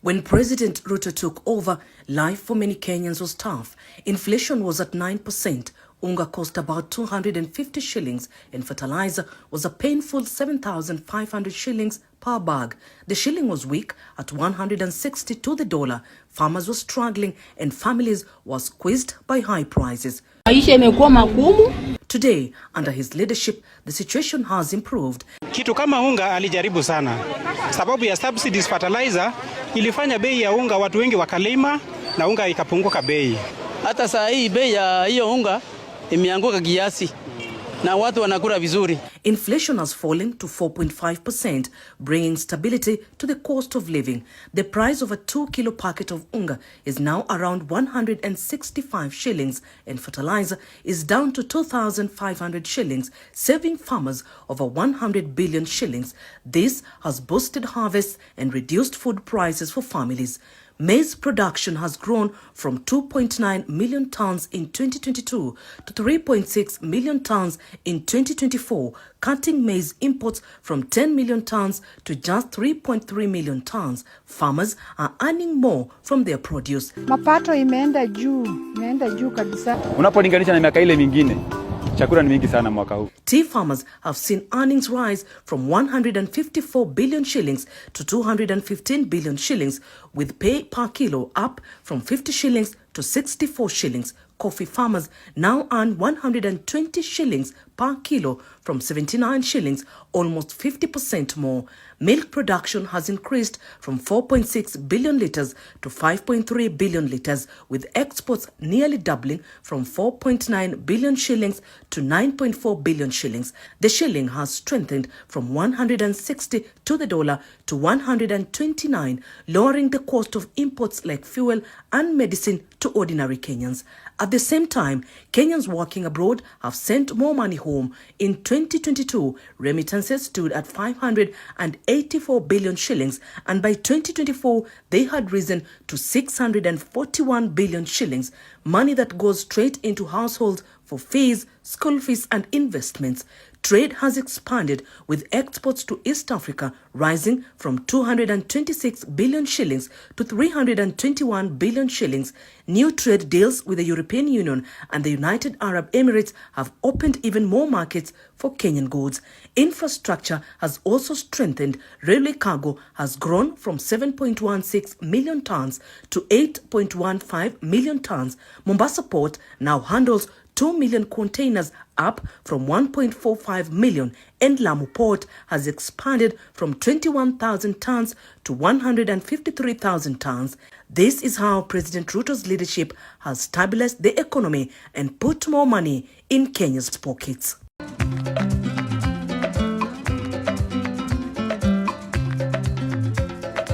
When President Ruto took over, life for many Kenyans was tough. Inflation was at 9%. Unga cost about 250 shillings and fertilizer was a painful 7,500 shillings per bag. The shilling was weak at 160 to the dollar. Farmers were struggling and families were squeezed by high prices. Today, under his leadership, the situation has improved. Kitu kama unga alijaribu sana. Sababu ya subsidies fertilizer ilifanya bei ya unga watu wengi wakalima na unga ikapunguka bei. Hata saa hii bei ya hiyo unga imeanguka kiasi na watu wanakula vizuri. Inflation has fallen to 4.5%, bringing stability to the cost of living. The price of a 2-kilo packet of unga is now around 165 shillings and fertilizer is down to 2,500 shillings, saving farmers over 100 billion shillings. This has boosted harvests and reduced food prices for families. Maize production has grown from 2.9 million tons in 2022 to 3.6 million tons in 2024, cutting maize imports from 10 million tons to just 3.3 million tons. Farmers are earning more from their produce. Mapato imeenda juu kabisa. Unapolinganisha na miaka ile mingine, chakula ni mingi sana mwaka huu. Tea farmers have seen earnings rise from 154 billion shillings to 215 billion shillings, with pay per kilo up from 50 shillings to 64 shillings. Coffee farmers now earn 120 shillings per kilo from 79 shillings, almost 50% more. Milk production has increased from 4.6 billion litres to 5.3 billion litres, with exports nearly doubling from 4.9 billion shillings to 9.4 billion shillings. The shilling has strengthened from 160 to the dollar to 129, lowering the cost of imports like fuel and medicine to ordinary Kenyans. At the same time, Kenyans working abroad have sent more money home. In 2022, remittances stood at 584 billion shillings, and by 2024, they had risen to 641 billion shillings, money that goes straight into households for fees, school fees and investments. Trade has expanded, with exports to East Africa rising from 226 billion shillings to 321 billion shillings. New trade deals with the European Union and the United Arab Emirates have opened even more markets for Kenyan goods. Infrastructure has also strengthened. Railway cargo has grown from 7.16 million tons to 8.15 million tons. Mombasa Port now handles 2 million containers, up from 1.45 million, and Lamu Port has expanded from 21,000 tons to 153,000 tons. This is how President Ruto's leadership has stabilized the economy and put more money in Kenya's pockets.